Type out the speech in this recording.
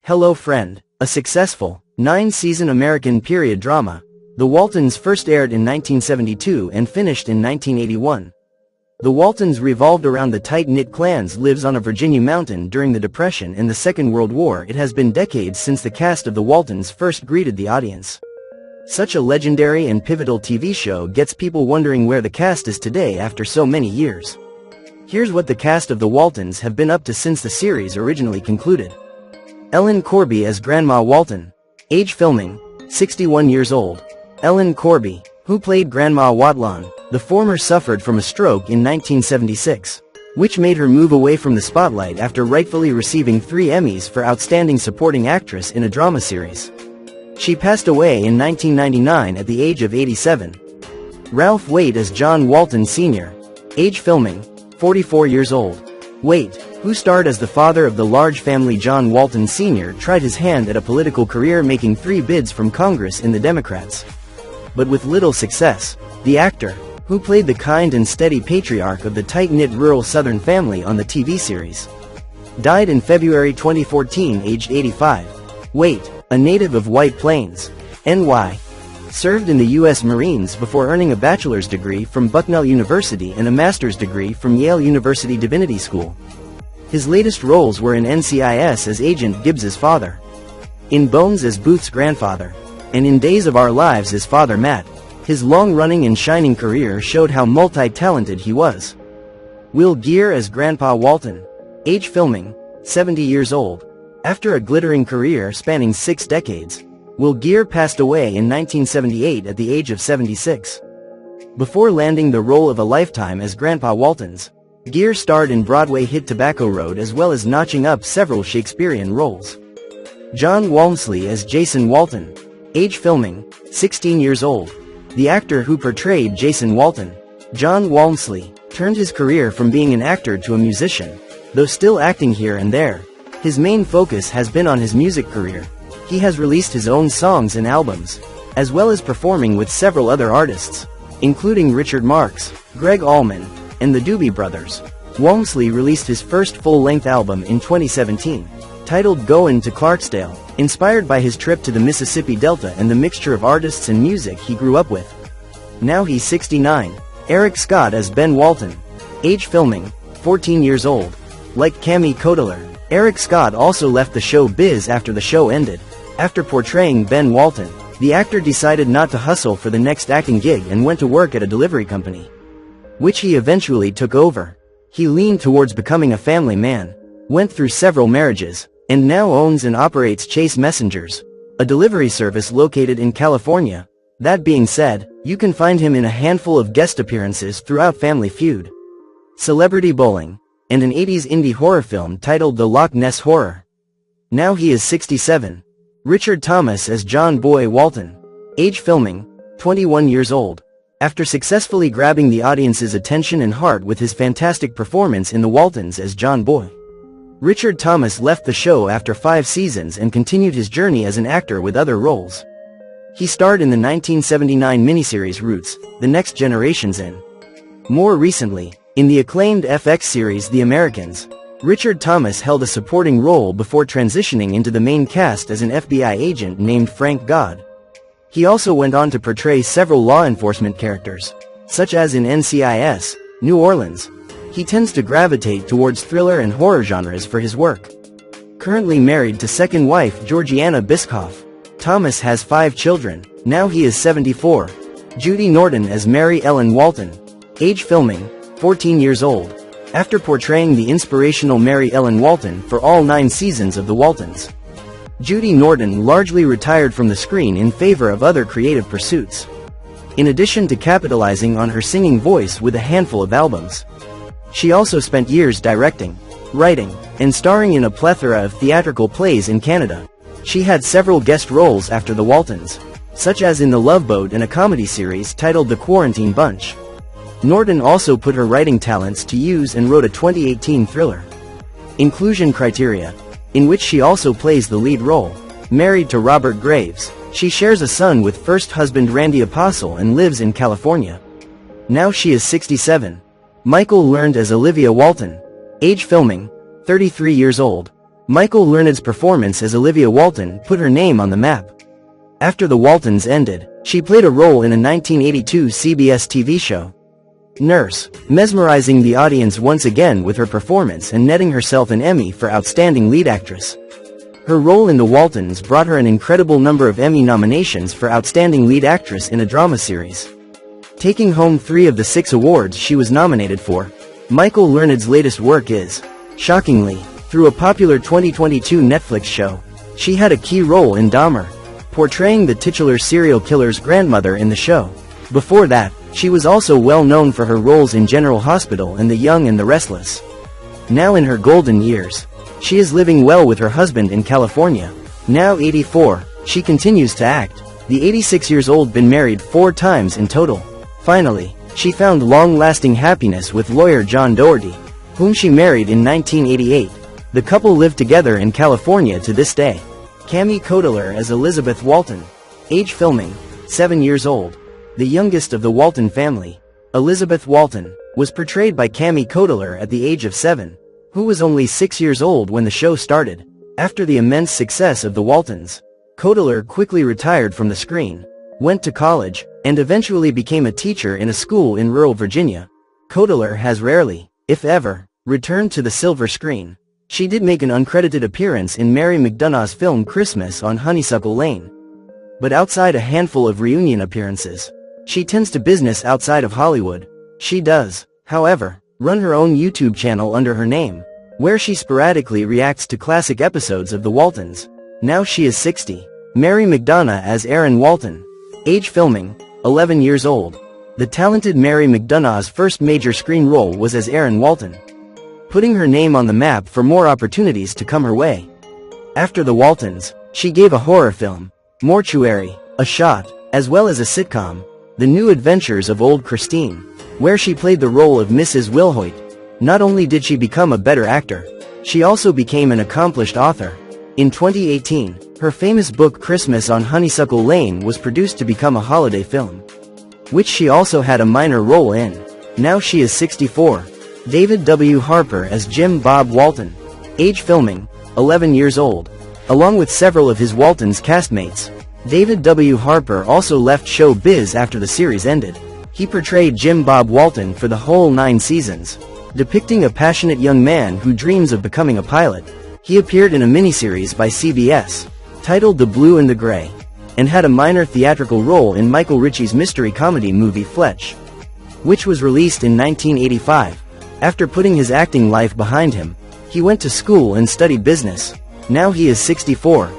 Hello Friend, a successful, 9-season American period drama. The Waltons first aired in 1972 and finished in 1981. The Waltons revolved around the tight-knit clans lives on a Virginia mountain during the Depression and the Second World War. It has been decades since the cast of The Waltons first greeted the audience. Such a legendary and pivotal TV show gets people wondering where the cast is today after so many years. Here's what the cast of The Waltons have been up to since the series originally concluded. Ellen Corby as Grandma Walton. Age filming, 61 years old. Ellen Corby, who played Grandma Walton, the former suffered from a stroke in 1976, which made her move away from the spotlight after rightfully receiving 3 Emmys for Outstanding Supporting Actress in a Drama Series. She passed away in 1999 at the age of 87. Ralph Waite as John Walton Sr. Age filming, 44 years old. Waite, who starred as the father of the large family John Walton Sr., tried his hand at a political career, making 3 bids from Congress in the Democrats. But with little success. The actor, who played the kind and steady patriarch of the tight-knit rural Southern family on the TV series, died in February 2014 aged 85. Waite, a native of White Plains, NY, served in the U.S. Marines before earning a bachelor's degree from Bucknell University and a master's degree from Yale University Divinity School. His latest roles were in NCIS as Agent Gibbs's father, in Bones as Booth's grandfather, and in Days of Our Lives as Father Matt. His long-running and shining career showed how multi-talented he was. Will Geer as Grandpa Walton. Age filming, 70 years old. After a glittering career spanning 6 decades, Will Geer passed away in 1978 at the age of 76. Before landing the role of a lifetime as Grandpa Waltons, Geer starred in Broadway hit Tobacco Road as well as notching up several Shakespearean roles. John Walmsley as Jason Walton. Age filming, 16 years old. The actor who portrayed Jason Walton, John Walmsley, turned his career from being an actor to a musician. Though still acting here and there, his main focus has been on his music career. He has released his own songs and albums, as well as performing with several other artists, including Richard Marx, Greg Allman, and the Doobie Brothers. Walmsley released his first full-length album in 2017, titled Goin' to Clarksdale, inspired by his trip to the Mississippi Delta and the mixture of artists and music he grew up with. Now he's 69. Eric Scott as Ben Walton. Age filming, 14 years old. Like Cami Codler, Eric Scott also left the show biz after the show ended. After portraying Ben Walton, the actor decided not to hustle for the next acting gig and went to work at a delivery company, which he eventually took over. He leaned towards becoming a family man, went through several marriages, and now owns and operates Chase Messengers, a delivery service located in California. That being said, you can find him in a handful of guest appearances throughout Family Feud, Celebrity Bowling, and an 80s indie horror film titled The Loch Ness Horror. Now he is 67. Richard Thomas as John Boy Walton. Age filming, 21 years old. After successfully grabbing the audience's attention and heart with his fantastic performance in The Waltons as John Boy, Richard Thomas left the show after 5 seasons and continued his journey as an actor with other roles. He starred in the 1979 miniseries Roots, The Next Generation's In. More recently, in the acclaimed FX series The Americans, Richard Thomas held a supporting role before transitioning into the main cast as an FBI agent named Frank God. He also went on to portray several law enforcement characters, such as in NCIS, New Orleans. He tends to gravitate towards thriller and horror genres for his work. Currently married to second wife Georgiana Biscoff, Thomas has 5 children. Now he is 74. Judy Norton as Mary Ellen Walton. Age filming, 14 years old. After portraying the inspirational Mary Ellen Walton for all 9 seasons of The Waltons, Judy Norton largely retired from the screen in favor of other creative pursuits. In addition to capitalizing on her singing voice with a handful of albums, she also spent years directing, writing, and starring in a plethora of theatrical plays in Canada. She had several guest roles after The Waltons, such as in The Love Boat and a comedy series titled The Quarantine Bunch. Norton also put her writing talents to use and wrote a 2018 thriller, Inclusion Criteria, in which she also plays the lead role. Married to Robert Graves, she shares a son with first husband Randy Apostle and lives in California. Now she is 67. Michael learned as Olivia Walton. Age filming, 33 years old. Michael Learned's performance as Olivia Walton put her name on the map. After the Waltons ended, she played a role in a 1982 CBS TV show, Nurse, mesmerizing the audience once again with her performance and netting herself an Emmy for Outstanding Lead Actress. Her role in The Waltons brought her an incredible number of Emmy nominations for Outstanding Lead Actress in a Drama Series, taking home 3 of the 6 awards she was nominated for. Michael Learned's latest work is, shockingly, through a popular 2022 Netflix show. She had a key role in Dahmer, portraying the titular serial killer's grandmother in the show. Before that, she was also well known for her roles in General Hospital and The Young and the Restless. Now in her golden years, she is living well with her husband in California. Now 84, she continues to act. The 86-year-old been married 4 times in total. Finally, she found long-lasting happiness with lawyer John Doherty, whom she married in 1988. The couple live together in California to this day. Cami Codeler as Elizabeth Walton. Age filming, 7 years old. The youngest of the Walton family, Elizabeth Walton, was portrayed by Cami Codeler at the age of 7, who was only 6 years old when the show started. After the immense success of the Waltons, Codeler quickly retired from the screen, went to college, and eventually became a teacher in a school in rural Virginia. Codeler has rarely, if ever, returned to the silver screen. She did make an uncredited appearance in Mary McDonough's film Christmas on Honeysuckle Lane. But outside a handful of reunion appearances, she tends to business outside of Hollywood. She does, however, run her own YouTube channel under her name, where she sporadically reacts to classic episodes of The Waltons. Now she is 60. Mary McDonough as Erin Walton. Age filming, 11 years old. The talented Mary McDonough's first major screen role was as Erin Walton, putting her name on the map for more opportunities to come her way. After The Waltons, she gave a horror film, Mortuary, a shot, as well as a sitcom, The New Adventures of Old Christine, where she played the role of Mrs. Wilhoit. Not only did she become a better actor, she also became an accomplished author. In 2018, her famous book Christmas on Honeysuckle Lane was produced to become a holiday film, which she also had a minor role in. Now she is 64. David W. Harper as Jim Bob Walton. Age filming, 11 years old. Along with several of his Waltons castmates, David W. Harper also left show biz after the series ended. He portrayed Jim Bob Walton for the whole 9 seasons, depicting a passionate young man who dreams of becoming a pilot. He appeared in a miniseries by CBS, titled The Blue and the Gray, and had a minor theatrical role in Michael Ritchie's mystery comedy movie Fletch, which was released in 1985. After putting his acting life behind him, he went to school and studied business. Now he is 64.